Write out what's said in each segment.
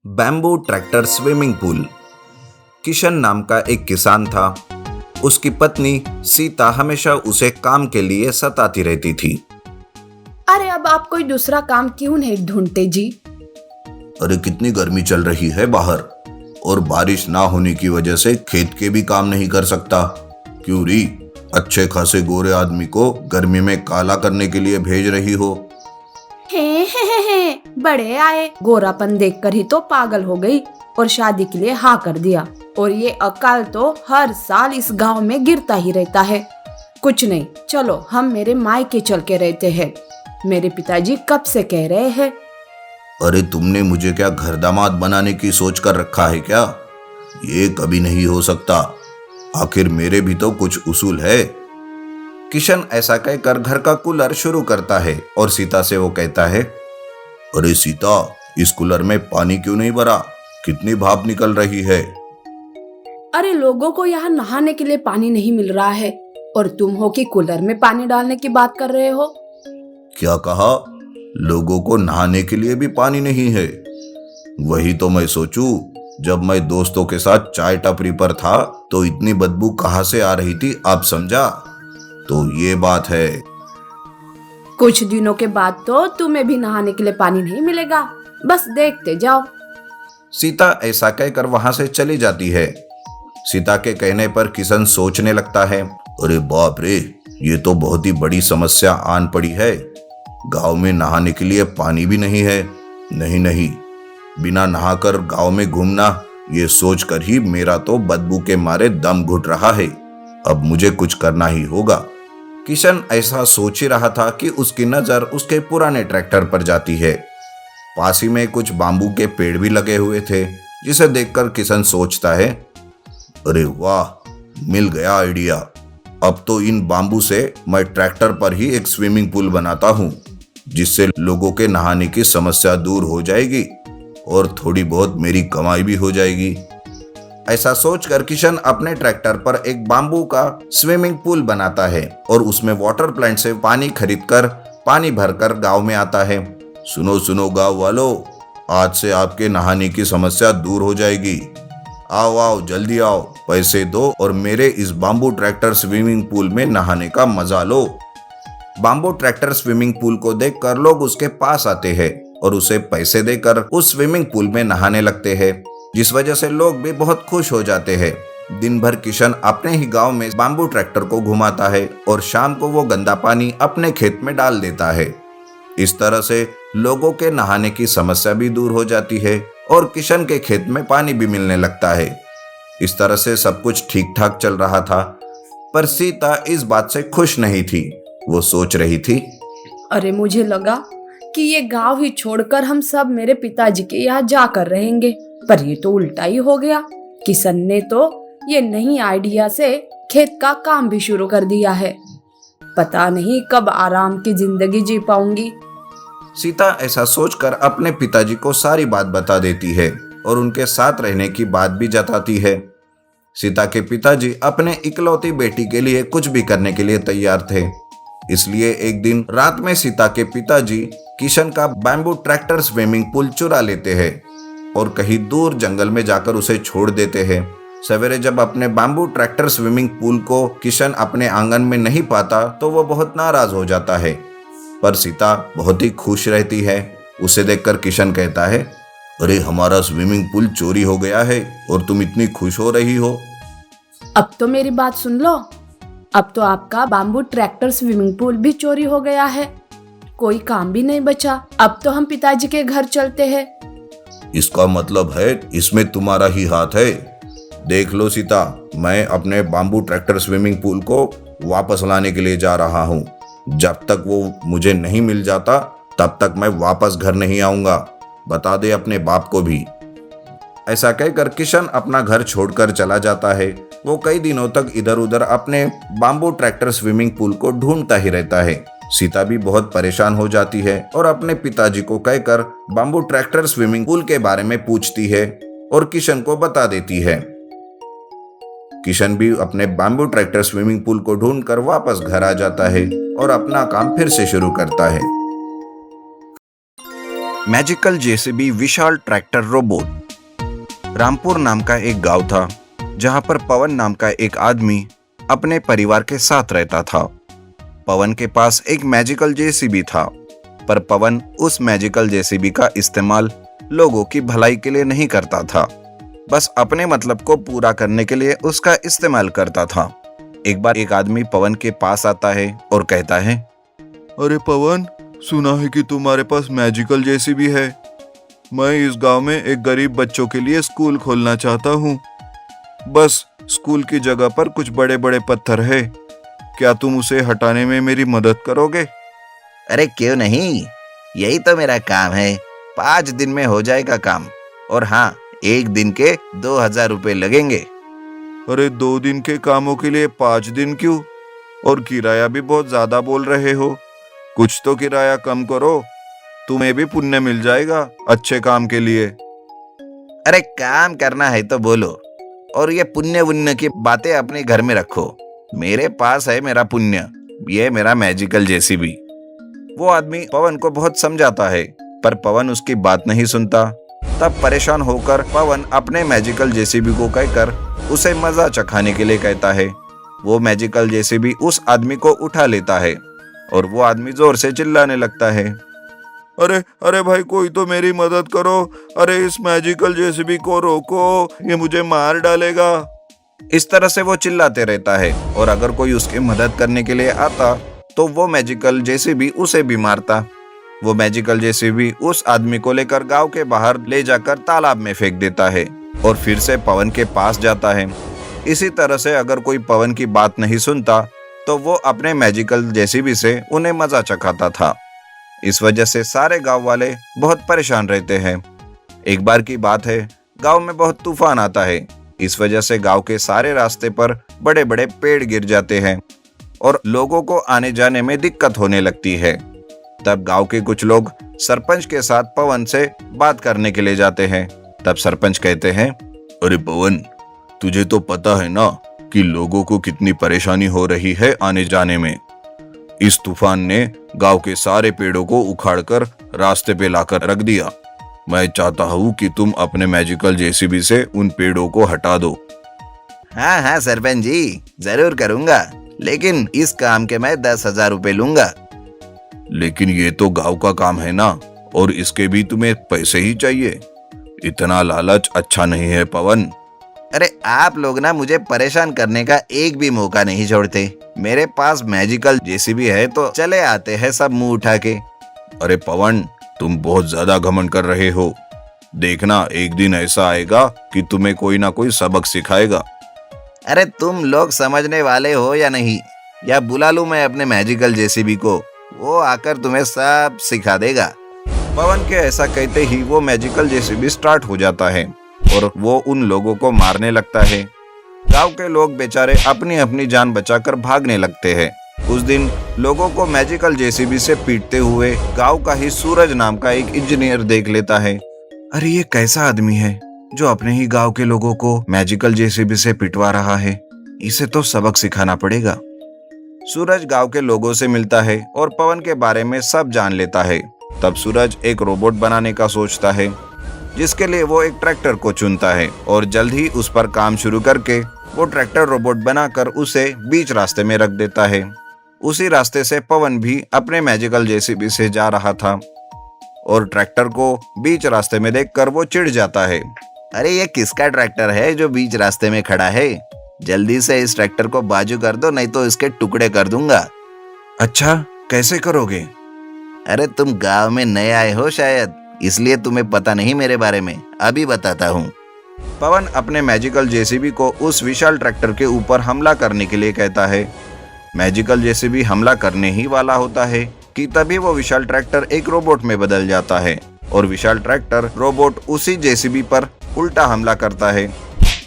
Bamboo tractor swimming pool. Kishan नाम का एक किसान था। उसकी पत्नी सीता हमेशा उसे काम के लिए सताती रहती थी। अरे अब आप कोई दूसरा काम क्यों नहीं ढूंढते जी? अरे कितनी गर्मी चल रही है बाहर, और बारिश ना होने की वजह से खेत के भी काम नहीं कर सकता। क्यों री, अच्छे खासे गोरे आदमी को गर्मी में काला करने के लिए भेज रही हो? हे, बड़े आए। गोरापन देखकर ही तो पागल हो गई और शादी के लिए हाँ कर दिया। और ये अकाल तो हर साल इस गांव में गिरता ही रहता है। कुछ नहीं, चलो हम मेरे मायके चल के रहते हैं। मेरे पिताजी कब से कह रहे हैं। अरे तुमने मुझे क्या घर दामाद बनाने की सोच कर रखा है क्या? ये कभी नहीं हो सकता। आखिर मेरे भी तो कुछ उसूल है। किशन ऐसा कहकर घर का कूलर शुरू करता है और सीता से वो कहता है, अरे सीता, इस कूलर में पानी क्यों नहीं भरा? कितनी भाप निकल रही है। अरे लोगों को यहाँ नहाने के लिए पानी नहीं मिल रहा है और तुम हो कि कूलर में पानी डालने की बात कर रहे हो। क्या कहा? लोगों को नहाने के लिए भी पानी नहीं है? वही तो मैं सोचूं, जब मैं दोस्तों के साथ चाय टपरी पर था तो इतनी बदबू कहां से आ रही थी, आप समझा? तो ये बात है। कुछ दिनों के बाद तो तुम्हें भी नहाने के लिए पानी नहीं मिलेगा, बस देखते जाओ। सीता ऐसा कहकर वहां से चली जाती है। सीता के कहने पर किशन सोचने लगता है, अरे बाप रे, ये तो बहुत ही बड़ी समस्या आन पड़ी है। गांव में नहाने के लिए पानी भी नहीं है। नहीं, बिना नहाकर गांव में घूमना, ये सोचकर ही मेरा तो बदबू के मारे दम घुट रहा है। अब मुझे कुछ करना ही होगा। किशन ऐसा सोच ही रहा था कि उसकी नजर उसके पुराने ट्रैक्टर पर जाती है। पास ही में कुछ बांबू के पेड़ भी लगे हुए थे, जिसे देखकर किशन सोचता है, अरे वाह, मिल गया आइडिया। अब तो इन बांबू से मैं ट्रैक्टर पर ही एक स्विमिंग पूल बनाता हूँ, जिससे लोगों के नहाने की समस्या दूर हो जाएगी और थोड़ी बहुत मेरी कमाई भी हो जाएगी। ऐसा सोचकर किशन अपने ट्रैक्टर पर एक बांबू का स्विमिंग पूल बनाता है और उसमें वाटर प्लांट से पानी खरीदकर पानी भरकर गांव में आता है। सुनो गांव वालों, आज से आपके नहाने की समस्या दूर हो जाएगी। आओ जल्दी आओ, पैसे दो और मेरे इस बांबू ट्रैक्टर स्विमिंग पूल में नहाने का मजा लो। बांबू ट्रैक्टर स्विमिंग पूल को देखकर लोग उसके पास आते हैं और उसे पैसे देकर उस स्विमिंग पूल में नहाने लगते हैं, जिस वजह से लोग भी बहुत खुश हो जाते हैं। दिन भर किशन अपने ही गांव में बांबू ट्रैक्टर को घुमाता है और शाम को वो गंदा पानी अपने खेत में डाल देता है। इस तरह से लोगों के नहाने की समस्या भी दूर हो जाती है और किशन के खेत में पानी भी मिलने लगता है। इस तरह से सब कुछ ठीक ठाक चल रहा था, पर सीता इस बात से खुश नहीं थी। वो सोच रही थी, अरे मुझे लगा कि ये गांव ही छोड़कर हम सब मेरे पिताजी के यहाँ जाकर रहेंगे, पर ये तो उल्टा ही हो गया। किशन ने तो ये नई आइडिया से खेत का काम भी शुरू कर दिया है। पता नहीं कब आराम की जिंदगी जी पाऊंगी। सीता ऐसा सोचकर अपने पिताजी को सारी बात बता देती है और उनके साथ रहने की बात भी जताती है। सीता के पिताजी अपने इकलौती बेटी के लिए कुछ भी करने के लिए तैयार थे। इसलिए एक दिन रात में सीता के पिताजी किशन का बैम्बू ट्रैक्टर स्विमिंग पूल चुरा लेते हैं और कहीं दूर जंगल में जाकर उसे छोड़ देते हैं। सवेरे जब अपने बैम्बू ट्रैक्टर स्विमिंग पूल को किशन अपने आंगन में नहीं पाता तो वो बहुत नाराज हो जाता है, पर सीता बहुत ही खुश रहती है। उसे देखकर किशन कहता है, अरे हमारा स्विमिंग पूल चोरी हो गया है और तुम इतनी खुश हो रही हो। अब तो मेरी बात सुन लो, अब तो आपका बाम्बू ट्रैक्टर स्विमिंग पूल भी चोरी हो गया है। कोई काम भी नहीं बचा। अब तो हम पिताजी के घर चलते हैं। इसका मतलब है इसमें तुम्हारा ही हाथ है। देख लो सीता, मैं अपने बाम्बू ट्रैक्टर स्विमिंग पूल को वापस लाने के लिए जा रहा हूँ। जब तक वो मुझे नहीं मिल जाता तब तक मैं वापस घर नहीं आऊंगा। बता दे अपने बाप को भी। ऐसा कहकर किशन अपना घर छोड़कर चला जाता है। वो कई दिनों तक इधर उधर अपने बाम्बू ट्रैक्टर स्विमिंग पूल को ढूंढता ही रहता है। सीता भी बहुत परेशान हो जाती है और अपने पिताजी को कहकर बाम्बू ट्रैक्टर स्विमिंग पूल के बारे में पूछती है और किशन को बता देती है। किशन भी अपने बाम्बू ट्रैक्टर स्विमिंग पूल को ढूंढकर वापस घर आ जाता है और अपना काम फिर से शुरू करता है। मैजिकल जेसीबी विशाल ट्रैक्टर रोबोट। रामपुर नाम का एक गांव था जहां पर पवन नाम का एक आदमी अपने परिवार के साथ रहता था। पवन के पास एक मैजिकल जेसीबी था, पर पवन उस मैजिकल जेसीबी का इस्तेमाल लोगों की भलाई के लिए नहीं करता था, बस अपने मतलब को पूरा करने के लिए उसका इस्तेमाल करता था। एक बार एक आदमी पवन के पास आता है और कहता है, अरे पवन, सुना है कि तुम्हारे पास मैजिकल जेसीबी है। मैं इस गांव में एक गरीब बच्चों के लिए स्कूल खोलना चाहता हूँ। बस स्कूल की जगह पर कुछ बड़े बड़े पत्थर है, क्या तुम उसे हटाने में मेरी मदद करोगे? अरे क्यों नहीं, यही तो मेरा काम है। 5 दिन में हो जाएगा काम, और हाँ, 1 दिन के 2000 रुपए लगेंगे। अरे 2 दिन के कामों के लिए 5 दिन क्यों? और किराया भी बहुत ज्यादा बोल रहे हो। कुछ तो किराया कम करो, तुम्हें भी पुण्य मिल जाएगा अच्छे काम के लिए। अरे काम करना है तो बोलो, और ये पुण्य वुण्य की बातें अपने घर में रखो। मेरे पास है मेरा पुण्य, ये मेरा मैजिकल जेसीबी। वो आदमी पवन को बहुत समझाता है, पर पवन उसकी बात नहीं सुनता। तब परेशान होकर पवन अपने मैजिकल जेसीबी को कहकर उसे मजा चखाने के लिए कहता है। वो मैजिकल जेसीबी उस आदमी को उठा लेता है और वो आदमी जोर से चिल्लाने लगता है, अरे अरे भाई, कोई तो मेरी मदद करो। अरे इस मैजिकल जेसीबी को रोको, ये मुझे मार डालेगा। इस तरह से वो चिल्लाते रहता है, और अगर कोई उसकी मदद करने के लिए आता तो वो मैजिकल जेसीबी उसे भी मारता। वो मैजिकल जेसीबी उस आदमी को लेकर गांव के बाहर ले जाकर तालाब में फेंक देता है और फिर से पवन के पास जाता है। इसी तरह से अगर कोई पवन की बात नहीं सुनता तो वो अपने मैजिकल जेसीबी से उन्हें मजा चखाता था। इस वजह से सारे गांव वाले बहुत परेशान रहते हैं। एक बार की बात है, गांव में बहुत तूफान आता है। इस वजह से गांव के सारे रास्ते पर बड़े बड़े पेड़ गिर जाते हैं और लोगों को आने जाने में दिक्कत होने लगती है। तब गांव के कुछ लोग सरपंच के साथ पवन से बात करने के लिए जाते हैं। तब सरपंच कहते हैं, अरे पवन, तुझे तो पता है ना कि लोगों को कितनी परेशानी हो रही है आने जाने में। इस तूफान ने गांव के सारे पेड़ों को उखाड़कर रास्ते पे लाकर रख दिया। मैं चाहता हूँ कि तुम अपने मैजिकल जेसीबी से उन पेड़ों को हटा दो। हाँ हाँ सरपंच जी, जरूर करूंगा, लेकिन इस काम के मैं 10,000 रुपए लूंगा। लेकिन ये तो गांव का काम है ना, और इसके भी तुम्हें पैसे ही चाहिए। इतना लालच अच्छा नहीं है पवन। अरे आप लोग ना मुझे परेशान करने का एक भी मौका नहीं छोड़ते। मेरे पास मैजिकल जेसीबी है तो चले आते हैं सब मुंह उठा के। अरे पवन, तुम बहुत ज्यादा घमंड कर रहे हो। देखना, एक दिन ऐसा आएगा कि तुम्हें कोई ना कोई सबक सिखाएगा। अरे तुम लोग समझने वाले हो या नहीं, या बुला लूं मैं अपने मैजिकल जेसीबी को, वो आकर तुम्हें सब सिखा देगा। पवन के ऐसा कहते ही वो मैजिकल जेसीबी स्टार्ट हो जाता है और वो उन लोगों को मारने लगता है। गांव के लोग बेचारे अपनी अपनी जान बचाकर भागने लगते हैं। उस दिन लोगों को मैजिकल जेसीबी से पीटते हुए गांव का ही सूरज नाम का एक इंजीनियर देख लेता है। अरे ये कैसा आदमी है जो अपने ही गांव के लोगों को मैजिकल जेसीबी से पिटवा रहा है, इसे तो सबक सिखाना पड़ेगा। सूरज गांव के लोगों से मिलता है और पवन के बारे में सब जान लेता है। तब सूरज एक रोबोट बनाने का सोचता है, जिसके लिए वो एक ट्रैक्टर को चुनता है और जल्द ही उस पर काम शुरू करके वो ट्रैक्टर रोबोट बनाकर उसे बीच रास्ते में रख देता है। उसी रास्ते से पवन भी अपने मैजिकल जेसीबी से जा रहा था और ट्रैक्टर को बीच रास्ते में देखकर वो चिढ़ जाता है। अरे ये किसका ट्रैक्टर है जो बीच रास्ते में खड़ा है? जल्दी से इस ट्रैक्टर को बाजू कर दो, नहीं तो इसके टुकड़े कर दूंगा। अच्छा, कैसे करोगे? अरे तुम गांव में नए आए हो शायद, इसलिए तुम्हें पता नहीं मेरे बारे में, अभी बताता हूँ। पवन अपने मैजिकल जेसीबी को उस विशाल ट्रैक्टर के ऊपर हमला करने के लिए कहता है। मैजिकल जेसीबी हमला करने ही वाला होता है कि तभी वो विशाल ट्रैक्टर एक रोबोट में बदल जाता है और विशाल ट्रैक्टर रोबोट उसी जेसीबी पर उल्टा हमला करता है।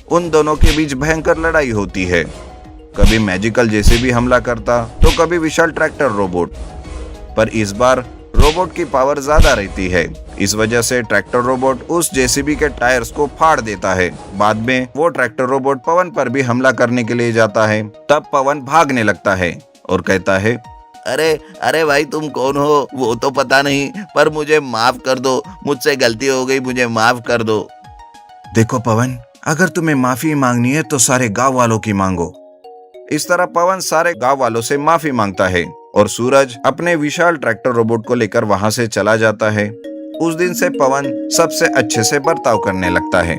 उन दोनों के बीच भयंकर लड़ाई होती है। कभी मैजिकल जेसीबी हमला करता तो कभी विशाल ट्रैक्टर रोबोट, पर इस बार रोबोट की पावर ज्यादा रहती है। इस वजह से ट्रैक्टर रोबोट उस जेसीबी के टायर्स को फाड़ देता है। बाद में वो ट्रैक्टर रोबोट पवन पर भी हमला करने के लिए जाता है। तब पवन भागने लगता है और कहता है, अरे अरे भाई, तुम कौन हो वो तो पता नहीं, पर मुझे माफ कर दो, मुझसे गलती हो गई, मुझे माफ कर दो। देखो पवन, अगर तुम्हें माफी मांगनी है तो सारे गांव वालों की मांगो। इस तरह पवन सारे गांव वालों से माफी मांगता है और सूरज अपने विशाल ट्रैक्टर रोबोट को लेकर वहां से चला जाता है। उस दिन से पवन सबसे अच्छे से बर्ताव करने लगता है।